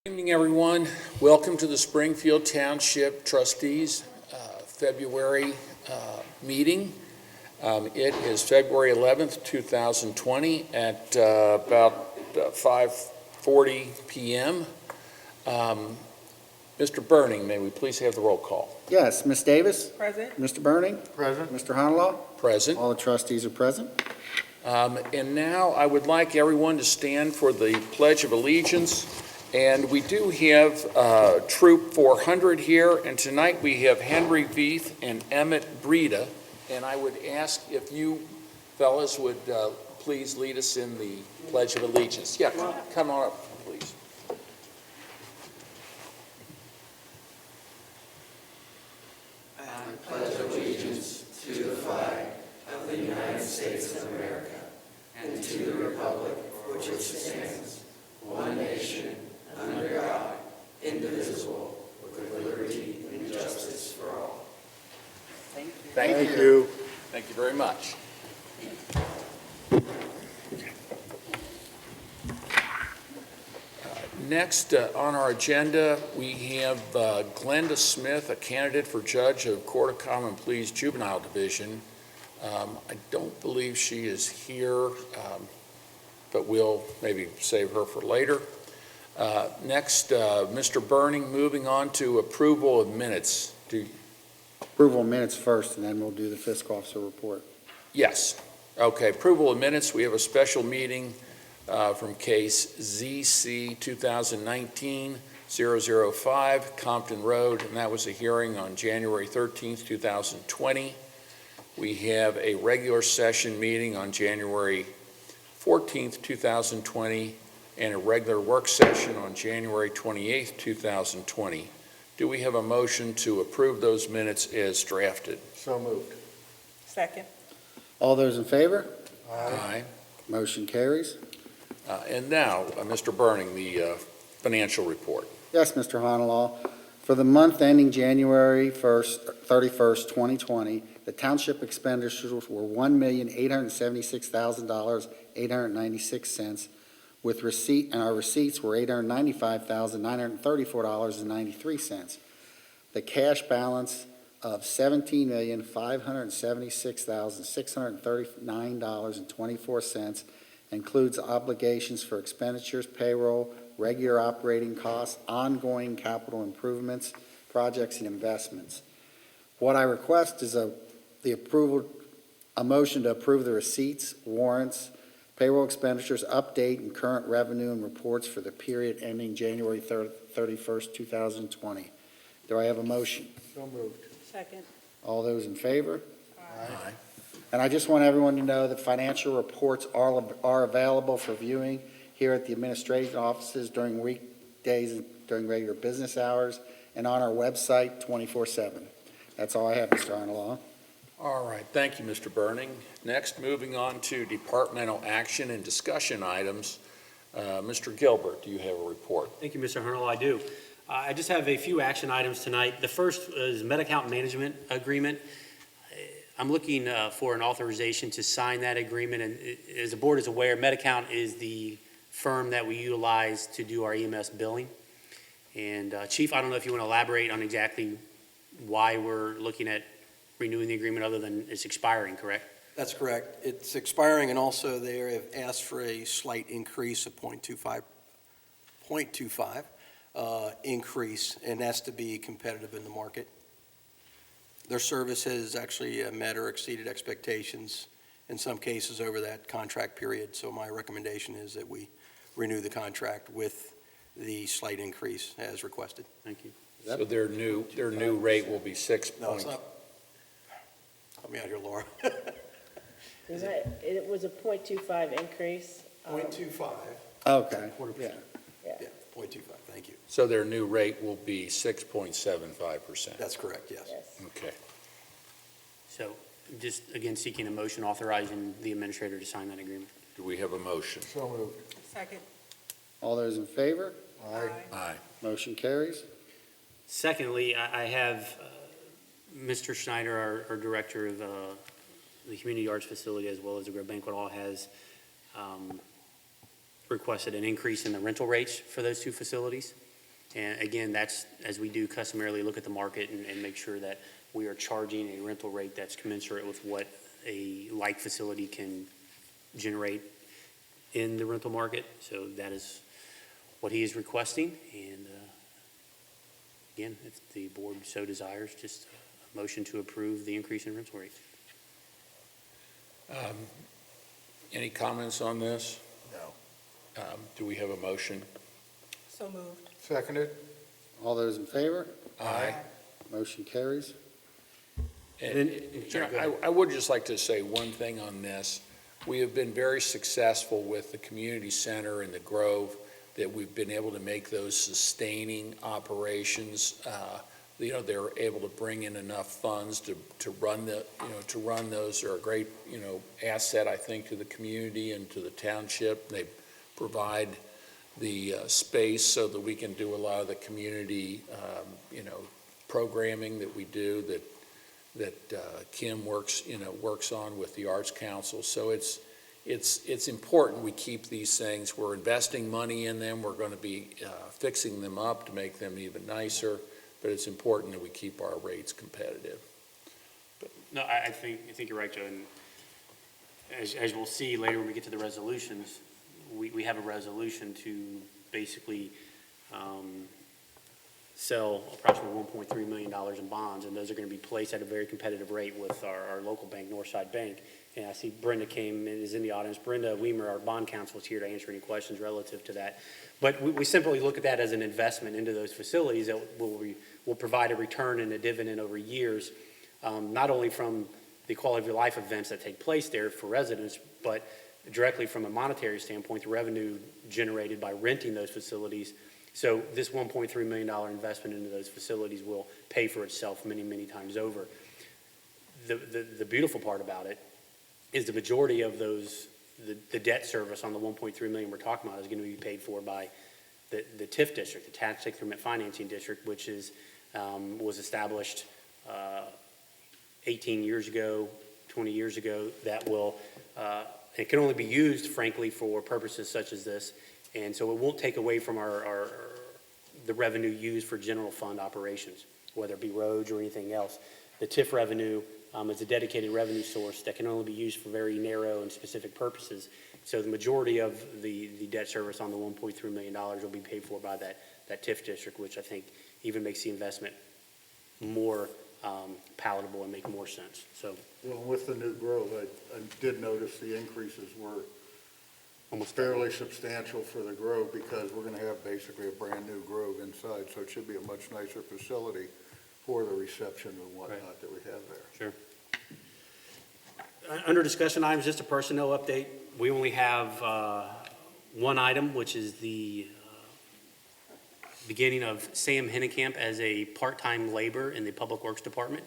Good evening, everyone. Welcome to the Springfield Township Trustees February meeting. It is February 11th, 2020 at about 5:40 p.m. Mr. Burning, may we please have the roll call? Yes, Ms. Davis? Present. Mr. Burning? Present. Mr. Honolaw? Present. All the trustees are present. And now I would like everyone to stand for the Pledge of Allegiance. And we do have Troop 400 here, and tonight we have Henry Veith and Emmett Breda. And I would ask if you fellas would please lead us in the Pledge of Allegiance. Yeah, come on up, please. I pledge allegiance to the flag of the United States of America and to the republic for which it stands, one nation, under God, indivisible, with liberty and justice for all. Thank you. Thank you very much. Next on our agenda, we have Glenda Smith, a candidate for judge of Court of Common Pleas Juvenile Division. I don't believe she is here, but we'll maybe save her for later. Next, Mr. Burning, moving on to approval of minutes. Approval of minutes first, and then we'll do the fiscal officer report. Yes. Okay, approval of minutes. We have a special meeting from case ZC 2019-005, Compton Road, and that was a hearing on January 13th, 2020. We have a regular session meeting on January 14th, 2020, and a regular work session on January 28th, 2020. Do we have a motion to approve those minutes as drafted? So moved. Second. All those in favor? Aye. Motion carries. And now, Mr. Burning, the financial report. Yes, Mr. Honolaw. For the month ending January 31st, 2020, the township expenditures were $1,876,896, with receipt, and our receipts were $895,934.93. The cash balance of $17,576,639.24 includes obligations for expenditures, payroll, regular operating costs, ongoing capital improvements, projects, and investments. What I request is a motion to approve the receipts, warrants, payroll expenditures, update, and current revenue and reports for the period ending January 31st, 2020. Do I have a motion? So moved. Second. All those in favor? Aye. And I just want everyone to know that financial reports are available for viewing here at the administration offices during weekdays and during regular business hours, and on our website 24/7. That's all I have, Mr. Honolaw. All right, thank you, Mr. Burning. Next, moving on to departmental action and discussion items. Mr. Gilbert, do you have a report? Thank you, Mr. Hernold. I do. I just have a few action items tonight. The first is Medi-Account Management Agreement. I'm looking for an authorization to sign that agreement, and as the board is aware, Medi-Account is the firm that we utilize to do our EMS billing. And Chief, I don't know if you want to elaborate on exactly why we're looking at renewing the agreement other than it's expiring, correct? That's correct. It's expiring, and also they have asked for a slight increase of 0.25 increase, and that's to be competitive in the market. Their service has actually met or exceeded expectations in some cases over that contract period, so my recommendation is that we renew the contract with the slight increase as requested. Thank you. So their new rate will be 6 No, it's not. Help me out here, Laura. It was a 0.25 increase. 0.25. Okay, yeah. Yeah, 0.25, thank you. So their new rate will be 6.75%. That's correct, yes. Yes. Okay. So just, again, seeking a motion authorizing the administrator to sign that agreement. Do we have a motion? So moved. Second. All those in favor? Aye. Aye. Motion carries. Secondly, I have Mr. Schneider, our director of the community arts facility, as well as the Grove Banquet Hall, has requested an increase in the rental rates for those two facilities. And again, that's, as we do customarily, look at the market and make sure that we are charging a rental rate that's commensurate with what a like facility can generate in the rental market. So that is what he is requesting. And again, if the board so desires, just a motion to approve the increase in rental rates. Any comments on this? No. Do we have a motion? So moved. Seconded? All those in favor? Aye. Motion carries. And, Sorry, go ahead. I would just like to say one thing on this. We have been very successful with the community center and the Grove, that we've been able to make those sustaining operations. They're able to bring in enough funds to run to run those. They're a great, asset, I think, to the community and to the township. They provide the space so that we can do a lot of the community, programming that we do that Kim works on with the Arts Council. So it's important we keep these things. We're investing money in them. We're going to be fixing them up to make them even nicer, but it's important that we keep our rates competitive. No, I think you're right, Joe. And as we'll see later when we get to the resolutions, we have a resolution to basically sell approximately $1.3 million in bonds, and those are going to be placed at a very competitive rate with our local bank, Northside Bank. And I see Brenda is in the audience. Brenda Weimer, our bond counsel, is here to answer any questions relative to that. But we simply look at that as an investment into those facilities that will provide a return and a dividend over years, not only from the quality of life events that take place there for residents, but directly from a monetary standpoint, the revenue generated by renting those facilities. So this $1.3 million investment into those facilities will pay for itself many, many times over. The beautiful part about it is the majority of the debt service on the $1.3 million we're talking about is going to be paid for by the TIF district, the Tax Increment Financing District, which was established 18 years ago, 20 years ago, that will, it can only be used, frankly, for purposes such as this. And so it won't take away from the revenue used for general fund operations, whether it be roads or anything else. The TIF revenue is a dedicated revenue source that can only be used for very narrow and specific purposes. So the majority of the debt service on the $1.3 million will be paid for by that TIF district, which I think even makes the investment more palatable and make more sense. So Well, with the new Grove, I did notice the increases were almost fairly substantial for the Grove, because we're going to have basically a brand-new Grove inside, so it should be a much nicer facility for the reception and whatnot that we have there. Sure. Under discussion items, just a personnel update. We only have one item, which is the beginning of Sam Hennekamp as a part-time laborer in the Public Works Department.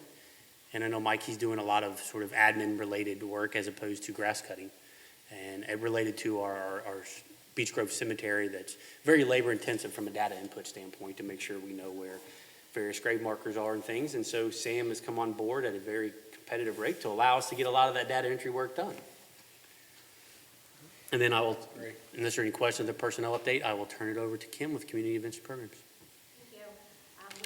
And I know Mike, he's doing a lot of sort of admin-related work as opposed to grass cutting. And related to our Beech Grove Cemetery, that's very labor-intensive from a data input standpoint to make sure we know where various grave markers are and things. And so Sam has come on board at a very competitive rate to allow us to get a lot of that data entry work done. And then unless there are any questions of the personnel update, I will turn it over to Kim with Community Events and Programs. Thank you.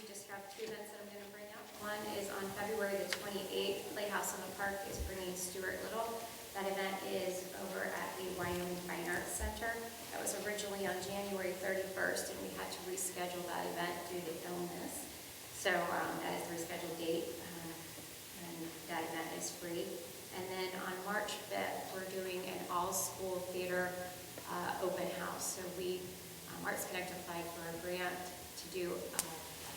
We just have two events that I'm going to bring up. One is on February the 28th, Playhouse in the Park is bringing Stuart Little. That event is over at the Wyoming Fine Arts Center. That was originally on January 31st, and we had to reschedule that event due to illness. So that is the rescheduled date, and that event is free. And then on March 5th, we're doing an all-school theater open house. So Arts Connect applied for a grant to do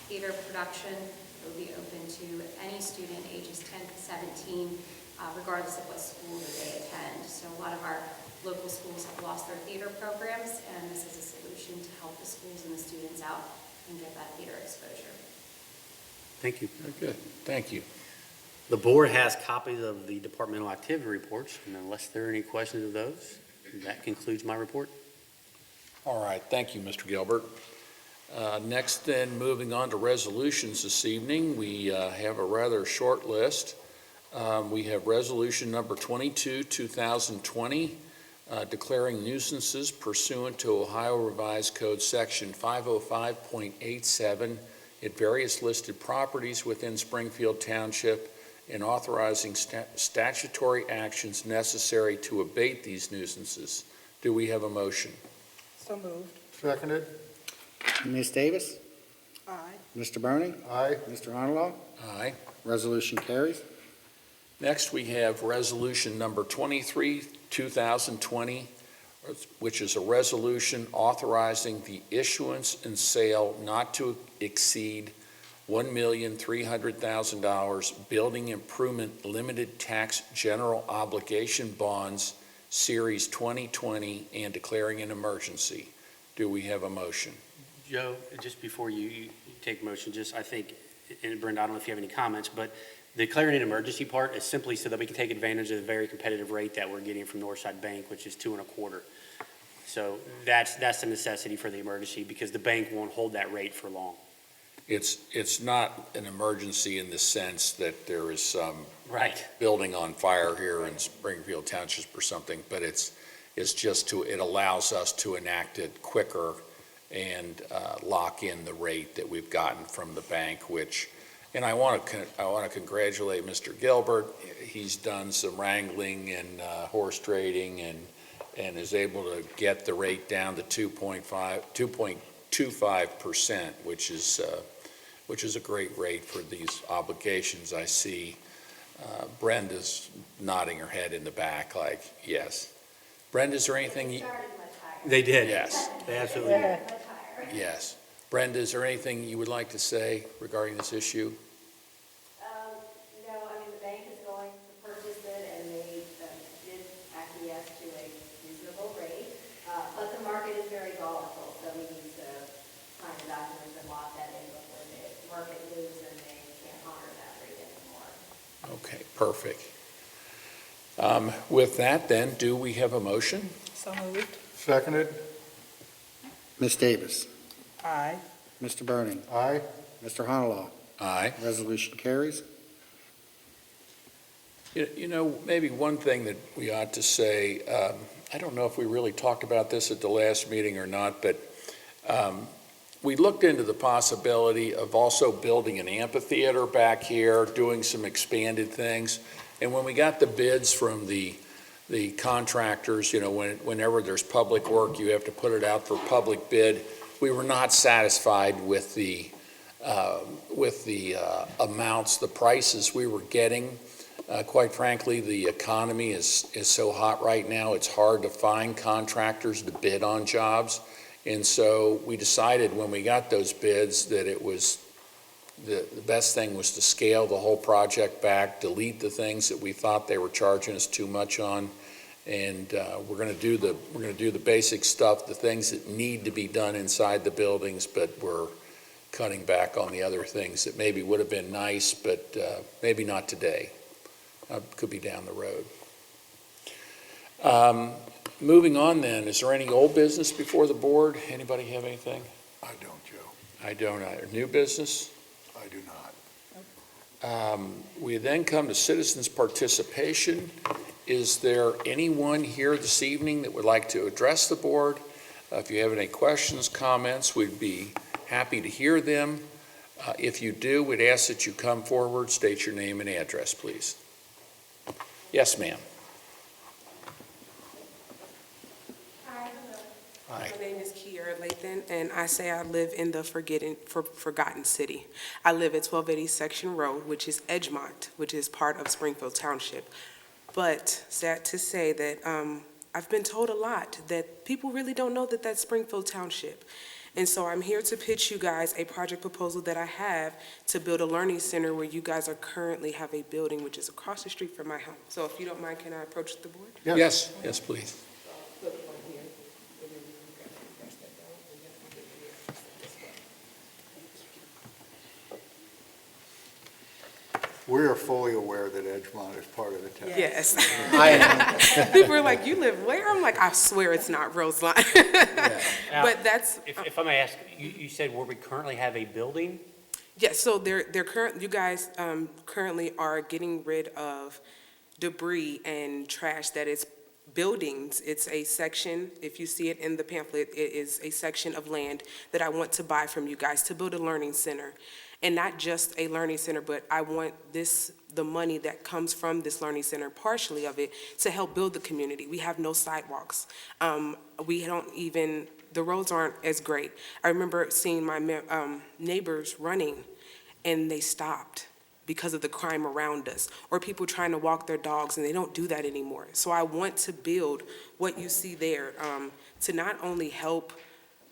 theater production. It will be open to any student ages 10 to 17, regardless of what school that they attend. So a lot of our local schools have lost their theater programs, and this is a solution to help the schools and the students out and get that theater exposure. Thank you. Very good. Thank you. The board has copies of the departmental activity reports, and unless there are any questions of those, that concludes my report. All right. Thank you, Mr. Gilbert. Next, then, moving on to resolutions this evening, we have a rather short list. We have resolution number 22, 2020. declaring nuisances pursuant to Ohio Revised Code Section 505.87 at various listed properties within Springfield Township and authorizing statutory actions necessary to abate these nuisances. Do we have a motion? So moved. Seconded? Ms. Davis? Aye. Mr. Burning? Aye. Mr. Honolo? Aye. Resolution carries. Next, we have Resolution Number 23, 2020, which is a resolution authorizing the issuance and sale not to exceed $1,300,000 building improvement limited tax general obligation bonds, Series 2020, and declaring an emergency. Do we have a motion? Joe, just before you take motion, I think, and Brenda, I don't know if you have any comments, but the declaring an emergency part is simply so that we can take advantage of the very competitive rate that we're getting from Northside Bank, which is 2.25. So that's the necessity for the emergency, because the bank won't hold that rate for long. It's not an emergency in the sense that there is some Right. building on fire here in Springfield Township or something, but it allows us to enact it quicker and lock in the rate that we've gotten from the bank, and I want to congratulate Mr. Gilbert. He's done some wrangling and horse trading and is able to get the rate down to 2.25%, which is a great rate for these obligations. I see Brenda's nodding her head in the back like, yes. Brenda, is there anything? It started much higher. They did. Yes, They absolutely It did. started much higher. yes. Brenda, is there anything you would like to say regarding this issue? No, I mean, the bank is going to purchase it, and they did acquiesce to a reasonable rate. But the market is very volatile, so we need to sign the documents and lock that in before the market moves and they can't honor that rate anymore. Okay, perfect. With that, then, do we have a motion? So moved. Seconded? Ms. Davis? Aye. Mr. Burning? Aye. Mr. Honolo? Aye. Resolution carries. You know, maybe one thing that we ought to say, I don't know if we really talked about this at the last meeting or not, but we looked into the possibility of also building an amphitheater back here, doing some expanded things. And when we got the bids from the contractors, you know, whenever there's public work, you have to put it out for public bid. We were not satisfied with the amounts, the prices we were getting. Quite frankly, the economy is so hot right now, it's hard to find contractors to bid on jobs. And so we decided when we got those bids that it was the best thing was to scale the whole project back, delete the things that we thought they were charging us too much on, and we're going to do the basic stuff, the things that need to be done inside the buildings, but we're cutting back on the other things that maybe would have been nice, but maybe not today. Could be down the road. Moving on then, is there any old business before the board? Anybody have anything? I don't, Joe. I don't either. New business? I do not. We then come to citizens' participation. Is there anyone here this evening that would like to address the board? If you have any questions, comments, we'd be happy to hear them. If you do, we'd ask that you come forward, state your name and address, please. Yes, ma'am. Hi. Hi. My name is Kiera Lathan, and I say I live in the forgotten city. I live at 1280 Section Road, which is Edgemont, which is part of Springfield Township. But sad to say that I've been told a lot that people really don't know that that's Springfield Township. And so I'm here to pitch you guys a project proposal that I have to build a learning center where you guys are currently have a building which is across the street from my home. So if you don't mind, can I approach the board? Yes, yes, please. We are fully aware that Edgemont is part of the town. Yes. I am. People are like, you live where? I'm like, I swear it's not Roseline. Now, But that's, if I may ask, you said where we currently have a building? yes, so you guys currently are getting rid of debris and trash that is buildings. It's a section, if you see it in the pamphlet, it is a section of land that I want to buy from you guys to build a learning center. And not just a learning center, but I want the money that comes from this learning center, partially of it, to help build the community. We have no sidewalks. We don't even, the roads aren't as great. I remember seeing my neighbors running, and they stopped because of the crime around us, or people trying to walk their dogs, and they don't do that anymore. So I want to build what you see there, to not only help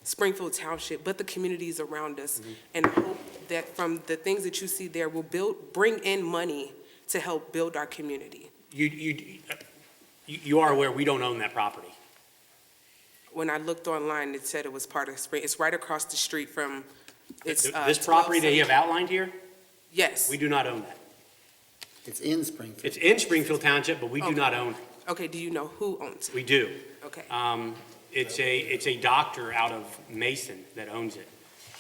Springfield Township, but the communities around us. And I hope that from the things that you see there will bring in money to help build our community. You are aware we don't own that property. When I looked online, it said it was part of Spring, it's right across the street from, it's, This property that you have outlined here, yes. we do not own that. It's in Springfield. It's in Springfield Township, but we do not own it. Okay, do you know who owns it? We do. Okay. It's a doctor out of Mason that owns it.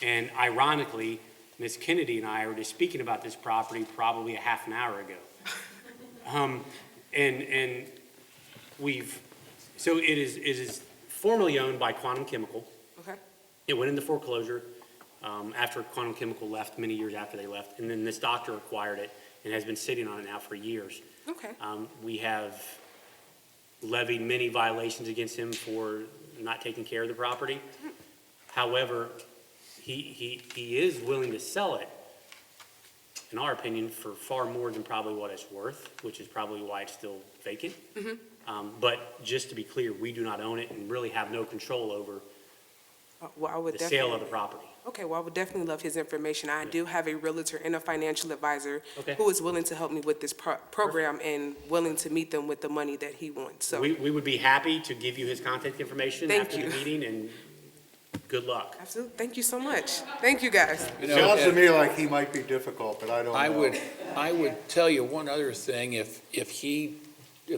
And ironically, Ms. Kennedy and I were just speaking about this property probably a half an hour ago. And so it is formerly owned by Quantum Chemical. Okay. It went into foreclosure after Quantum Chemical left, many years after they left. And then this doctor acquired it and has been sitting on it now for years. Okay. We have levied many violations against him for not taking care of the property. However, he is willing to sell it, in our opinion, for far more than probably what it's worth, which is probably why it's still vacant. But just to be clear, we do not own it and really have no control over Well, I would the definitely. sale of the property. Okay, well, I would definitely love his information. I do have a realtor and a financial advisor Okay. who is willing to help me with this program and willing to meet them with the money that he wants, so. We would be happy to give you his contact information Thank after the you. meeting, and good luck. Absolutely, thank you so much. Thank you, guys. Sounds to me like he might be difficult, but I don't know. I would tell you one other thing, if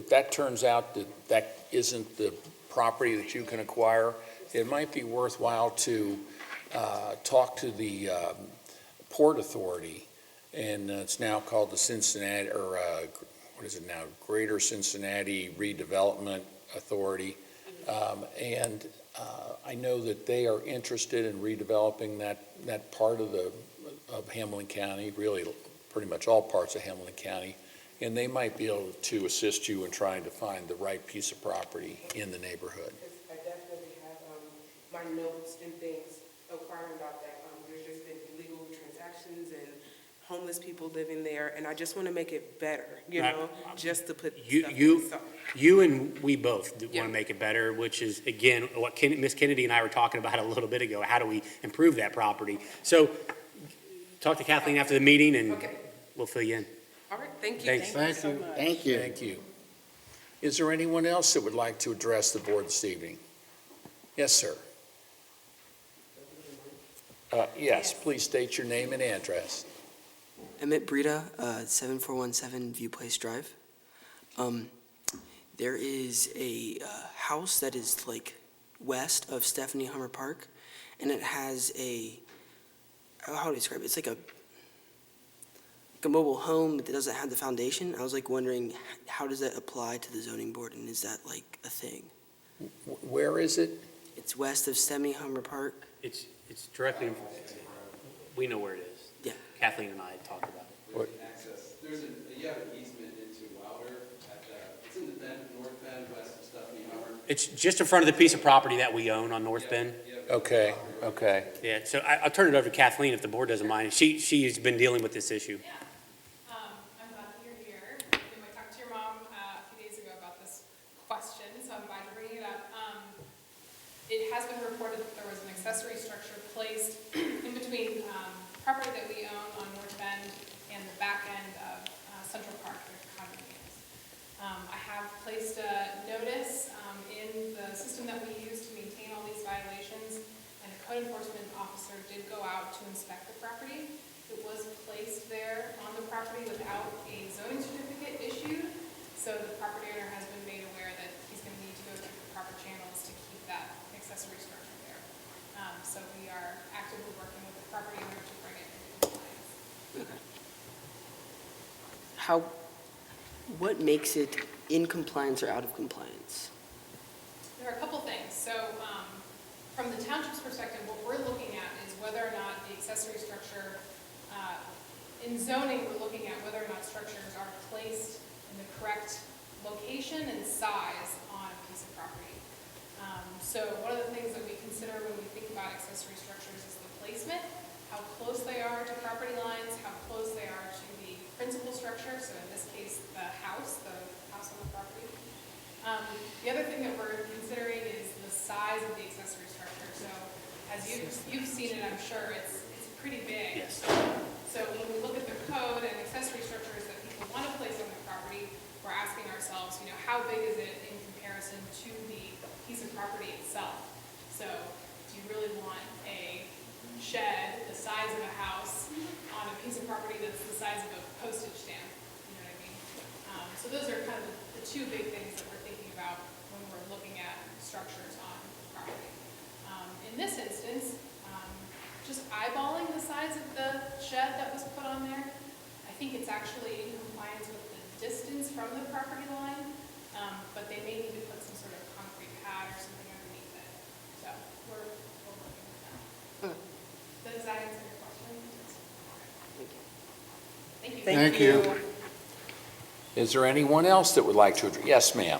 that turns out that isn't the property that you can acquire, it might be worthwhile to talk to the Port Authority, and it's now called the Cincinnati, or what is it now, Greater Cincinnati Redevelopment Authority, and I know that they are interested in redeveloping that part of Hamilton County, really pretty much all parts of Hamilton County, and they might be able to assist you in trying to find the right piece of property in the neighborhood. I definitely have my notes and things inquiring about that. There's just been illegal transactions and homeless people living there, and I just want to make it better, just to put stuff in. So, You and we both want Yeah. to make it better, which is, again, what Ms. Kennedy and I were talking about a little bit ago. How do we improve that property? So talk to Kathleen after the meeting, and Okay. we'll fill you in. all right, thank you. Thanks. Thank you. Thank you. Thank you. Is there anyone else that would like to address the board this evening? Yes, sir. Yes, please state your name and address. Emmett Brita, 7417 View Place Drive. There is a house that is like west of Stephanie Hummer Park, and it has how do I describe it? It's like a mobile home that doesn't have the foundation. I was like wondering, how does that apply to the zoning board, and is that like a thing? Where is it? It's west of Stephanie Hummer Park. It's directly, we know where it is. Yeah. Kathleen and I had talked about it. What? Access, you have an easement into Wilder it's in the bend, north bend, west of Stephanie Hummer. It's just in front of the piece of property that we own on North Bend. Okay. Yeah, so I'll turn it over to Kathleen if the board doesn't mind. She's been dealing with this issue. Yeah, I'm glad that you're here. I talked to your mom a few days ago about this question, so I'm glad you're bringing it up. It has been reported that there was an accessory structure placed in between property that we own on North Bend and the back end of Central Park, the condominiums. I have placed a notice in the system that we use to maintain all these violations, and a code enforcement officer did go out to inspect the property. It was placed there on the property without a zoning certificate issued, so the property owner has been made aware that he's going to need to go through the proper channels to keep that accessory structure there. So we are actively working with the property owner to bring it into compliance. What makes it in compliance or out of compliance? There are a couple things. So from the township's perspective, what we're looking at is whether or not the accessory structure, in zoning, we're looking at whether or not structures are placed in the correct location and size on a piece of property. So one of the things that we consider when we think about accessory structures is the placement, how close they are to property lines, how close they are to the principal structure, so in this case, the house on the property. The other thing that we're considering is the size of the accessory structure. So as you've seen it, I'm sure, it's pretty big. Yes. So when we look at the code and accessory structures that people want to place on their property, we're asking ourselves, how big is it in comparison to the piece of property itself? So do you really want a shed the size of a house on a piece of property that's the size of a postage stamp? You know what I mean? So those are kind of the two big things that we're thinking about when we're looking at structures on property. In this instance, just eyeballing the size of the shed that was put on there, I think it's actually in compliance with the distance from the property line, but they may need to put some sort of concrete pad or something underneath it. So we're looking at that. Does that answer your question? Thank you. Thank you. Is there anyone else that would like to address? Yes, ma'am.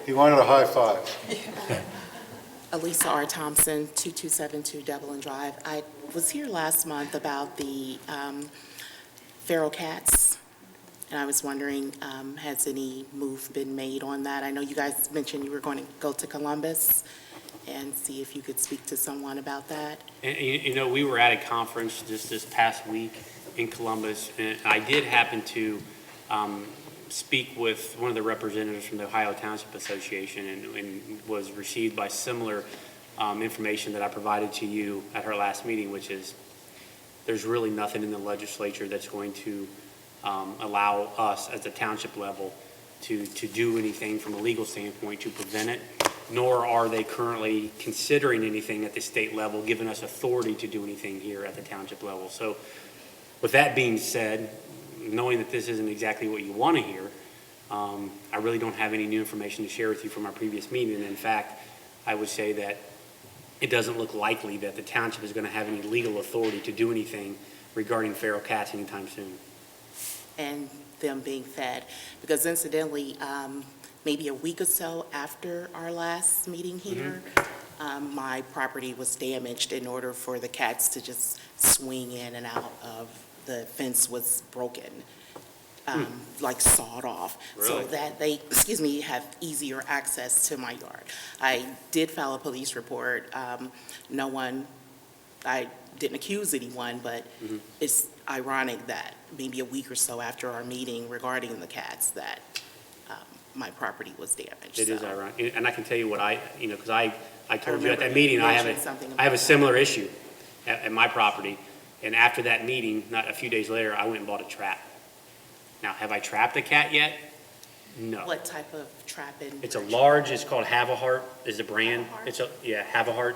He wanted a high five. Elisa R. Thompson, 2272 Devlin Drive. I was here last month about the feral cats, and I was wondering, has any move been made on that? I know you guys mentioned you were going to go to Columbus and see if you could speak to someone about that. And, we were at a conference just this past week in Columbus, and I did happen to speak with one of the representatives from the Ohio Township Association and was received by similar information that I provided to you at her last meeting, which is there's really nothing in the legislature that's going to allow us at the township level to do anything from a legal standpoint to prevent it, nor are they currently considering anything at the state level, giving us authority to do anything here at the township level. So with that being said, knowing that this isn't exactly what you want to hear, I really don't have any new information to share with you from our previous meeting. And in fact, I would say that it doesn't look likely that the township is going to have any legal authority to do anything regarding feral cats anytime soon. And them being fed, because incidentally, maybe a week or so after our last meeting here, my property was damaged in order for the cats to just swing in and out of. The fence was broken, like sawed off, so that they, have easier access to my yard. I did file a police report. No one, I didn't accuse anyone, but it's ironic that maybe a week or so after our meeting regarding the cats that my property was damaged. It is ironic, and I can tell you what because I told you at remember that meeting, you I mentioned something have about a similar issue at my property. And after that meeting, not a few days later, I went and bought a trap. Now, have I trapped a cat yet? No. What type of trapping? It's it's called Have a Heart is the brand. Have a Heart.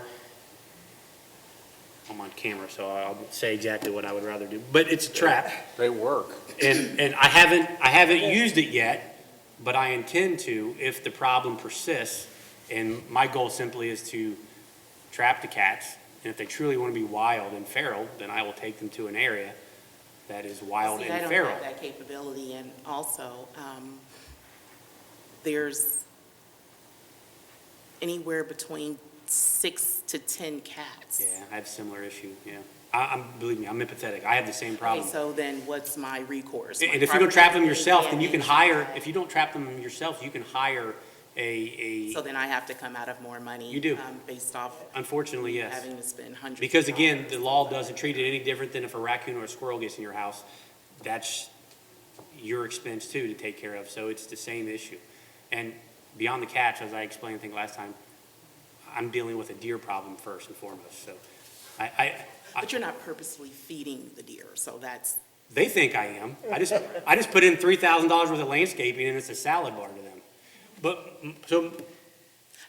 I'm on camera, so I'll say exactly what I would rather do. But it's a trap. They work. And I haven't used it yet, but I intend to if the problem persists. And my goal simply is to trap the cats. And if they truly want to be wild and feral, then I will take them to an area that is wild and feral. I don't have that capability, and also, there's anywhere between 6 to 10 cats. Yeah, I have a similar issue, yeah. Believe me, I'm empathetic. I have the same problem. Okay, so then what's my recourse? And if you don't trap them yourself, then you can hire, if you don't trap them yourself, you can hire So then I have to come out of more money? You do. Based off Unfortunately, yes. having to spend hundreds. Because again, the law doesn't treat it any different than if a raccoon or a squirrel gets in your house. That's your expense too to take care of, so it's the same issue. And beyond the cats, as I explained, I think last time, I'm dealing with a deer problem first and foremost, so But you're not purposely feeding the deer, so that's. They think I am. I just put in $3,000 worth of landscaping and it's a salad bar to them. But, so.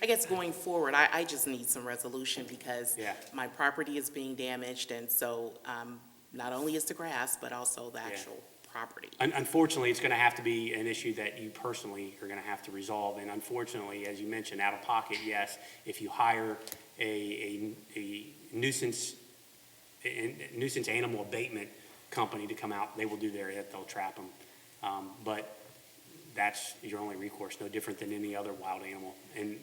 I guess going forward, I just need some resolution because Yeah. my property is being damaged, and so not only is the grass, but also the actual property. Unfortunately, it's going to have to be an issue that you personally are going to have to resolve. And unfortunately, as you mentioned, out of pocket, yes, if you hire a nuisance animal abatement company to come out, they will do they'll trap them. But that's your only recourse, no different than any other wild animal. And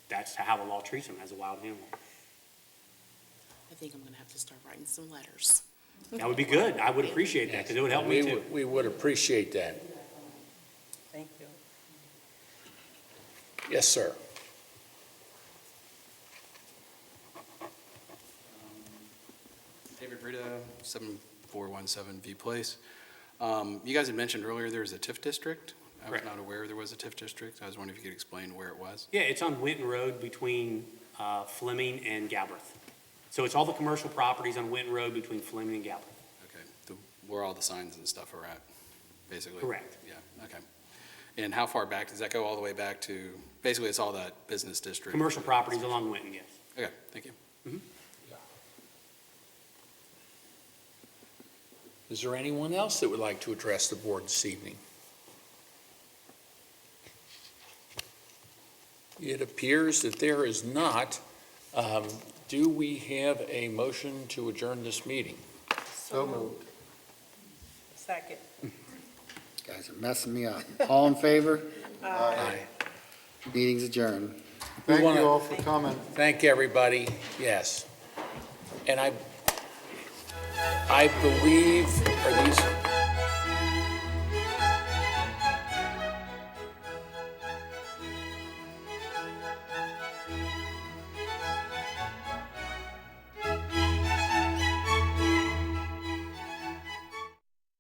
that's how the law treats them, as a wild animal. I think I'm going to have to start writing some letters. That would be good. I would appreciate that, because it would help me too. We would appreciate that. Thank you. Yes, sir. David Brita, 7417 V Place. You guys had mentioned earlier there was a TIF district. I was Correct. not aware there was a TIF district. I was wondering if you could explain where it was. Yeah, it's on Winton Road between Fleming and Galbraith. So it's all the commercial properties on Winton Road between Fleming and Galbraith. Okay, where all the signs and stuff are at, basically? Correct. Yeah, okay. And how far back, does that go all the way back to, basically it's all that business district? Commercial properties along Winton, yes. Okay, thank you. Is there anyone else that would like to address the board this evening? It appears that there is not. Do we have a motion to adjourn this meeting? So moved. Second. Guys are messing me up. All in favor? Aye. Meeting's adjourned. Thank wanna- you all for coming. Thank everybody, yes. And I believe, are these,